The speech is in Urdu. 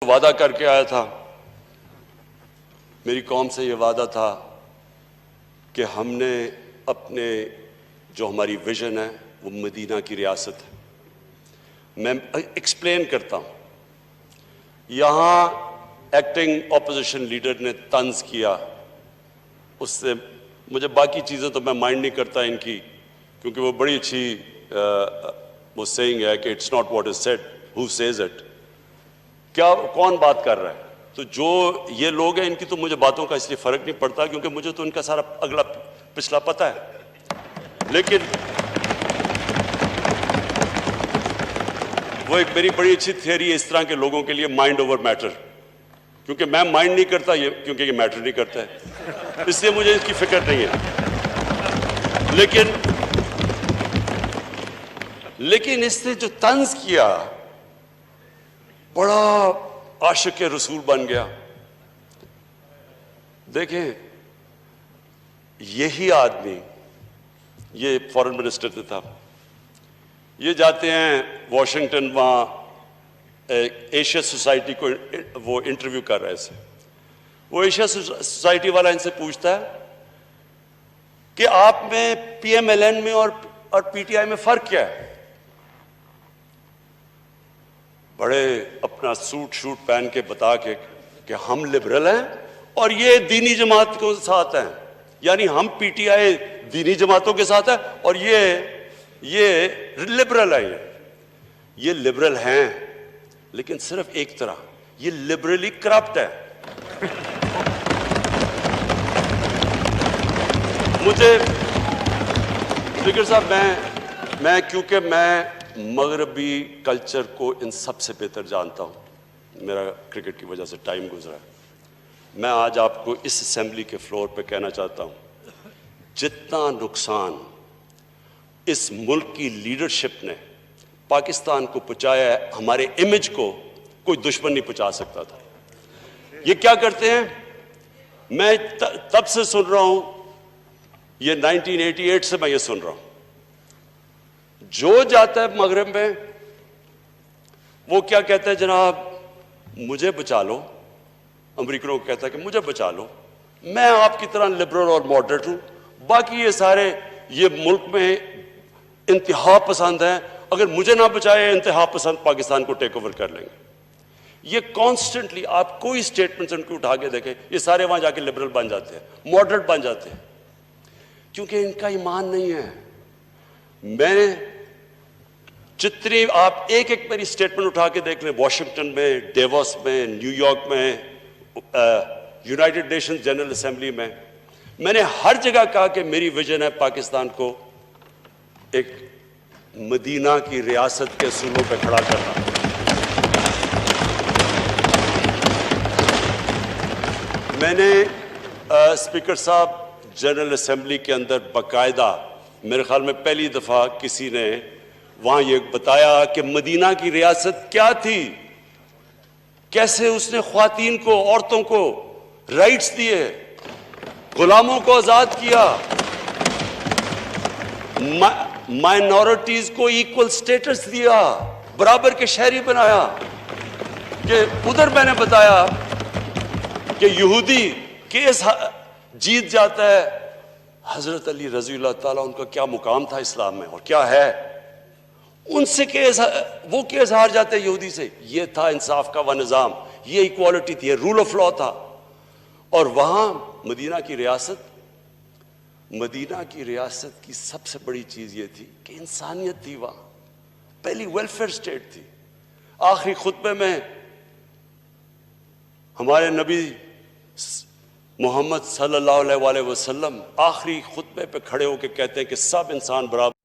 وعدہ کر کے آیا تھا، میری قوم سے یہ وعدہ تھا کہ ہم نے اپنے جو ہماری ویژن ہے وہ مدینہ کی ریاست ہے۔ میں ایکسپلین کرتا ہوں۔ یہاں ایکٹنگ اپوزیشن لیڈر نے طنز کیا، اس سے مجھے باقی چیزیں تو میں مائنڈ نہیں کرتا ان کی، کیونکہ وہ بڑی اچھی وہ سیئنگ ہے کہ it's not what is said who says it, کیا کون بات کر رہا ہے۔ تو جو یہ لوگ ہیں ان کی تو مجھے باتوں کا اس لیے فرق نہیں پڑتا، کیونکہ مجھے تو ان کا سارا اگلا پچھلا پتہ ہے۔ لیکن وہ ایک میری بڑی اچھی تھیوری ہے اس طرح کے لوگوں کے لیے، مائنڈ اوور میٹر، کیونکہ میں مائنڈ نہیں کرتا یہ، کیونکہ یہ میٹر نہیں کرتا ہے، اس لیے مجھے اس کی فکر نہیں ہے۔ لیکن اس نے جو طنز کیا، بڑا عاشق رسول بن گیا۔ دیکھیں یہی آدمی، یہ فارن منسٹر تھا، یہ جاتے ہیں واشنگٹن، وہاں ایشیا سوسائٹی کو وہ انٹرویو کر رہے تھے۔ وہ ایشیا سوسائٹی والا ان سے پوچھتا ہے کہ آپ میں پی ایم ایل این میں اور پی ٹی آئی میں فرق کیا ہے؟ بڑے اپنا سوٹ شوٹ پہن کے بتا کے کہ ہم لبرل ہیں اور یہ دینی جماعت کے ساتھ ہیں، یعنی ہم پی ٹی آئی دینی جماعتوں کے ساتھ ہے اور یہ لبرل ہے۔ یہ لبرل ہیں لیکن صرف ایک طرح، یہ لبرلی کرپٹ ہے۔ مجھے اسپیکر صاحب، میں کیونکہ میں مغربی کلچر کو ان سب سے بہتر جانتا ہوں، میرا کرکٹ کی وجہ سے ٹائم گزرا ہے، میں آج آپ کو اس اسمبلی کے فلور پہ کہنا چاہتا ہوں، جتنا نقصان اس ملک کی لیڈرشپ نے پاکستان کو پہنچایا ہے، ہمارے امیج کو کوئی دشمن نہیں پہنچا سکتا تھا۔ یہ کیا کرتے ہیں، میں تب سے سن رہا ہوں، یہ 1988 سے میں یہ سن رہا ہوں، جو جاتا ہے مغرب میں وہ کیا کہتا ہے، جناب مجھے بچا لو، امریکنوں کو کہتا ہے کہ مجھے بچا لو، میں آپ کی طرح لبرل اور ماڈریٹ ہوں، باقی یہ سارے یہ ملک میں انتہا پسند ہیں، اگر مجھے نہ بچائے انتہا پسند پاکستان کو ٹیک اوور کر لیں گے۔ یہ کانسٹنٹلی آپ کوئی سٹیٹمنٹس ان کو اٹھا کے دیکھیں، یہ سارے وہاں جا کے لبرل بن جاتے ہیں، ماڈریٹ بن جاتے ہیں، کیونکہ ان کا ایمان نہیں ہے۔ میں نے جتنی آپ ایک میری سٹیٹمنٹ اٹھا کے دیکھ لیں، واشنگٹن میں، ڈیوس میں، نیو یارک میں، یونائٹڈ نیشنز جنرل اسمبلی میں نے ہر جگہ کہا کہ میری ویژن ہے پاکستان کو ایک مدینہ کی ریاست کے اصولوں پہ کھڑا کرنا۔ میں نے اسپیکر صاحب جنرل اسمبلی کے اندر باقاعدہ، میرے خیال میں پہلی دفعہ کسی نے وہاں یہ بتایا کہ مدینہ کی ریاست کیا تھی، کیسے اس نے خواتین کو، عورتوں کو رائٹس دیے، غلاموں کو آزاد کیا، مائنورٹیز کو ایکول سٹیٹس دیا، برابر کے شہری بنایا۔ کہ ادھر میں نے بتایا کہ یہودی کیس جیت جاتا ہے، حضرت علی رضی اللہ تعالیٰ ان کا کیا مقام تھا اسلام میں اور کیا ہے، ان سے وہ کیس ہار جاتے یہودی سے۔ یہ تھا انصاف کا وہ نظام، یہ ایکوالٹی تھی، یہ رول آف لا تھا۔ اور وہاں مدینہ کی ریاست کی سب سے بڑی چیز یہ تھی کہ انسانیت تھی، وہاں پہلی ویلفیئر سٹیٹ تھی۔ آخری خطبے میں ہمارے نبی محمد صلی اللہ علیہ وسلم آخری خطبے پہ کھڑے ہو کے کہتے ہیں کہ سب انسان برابر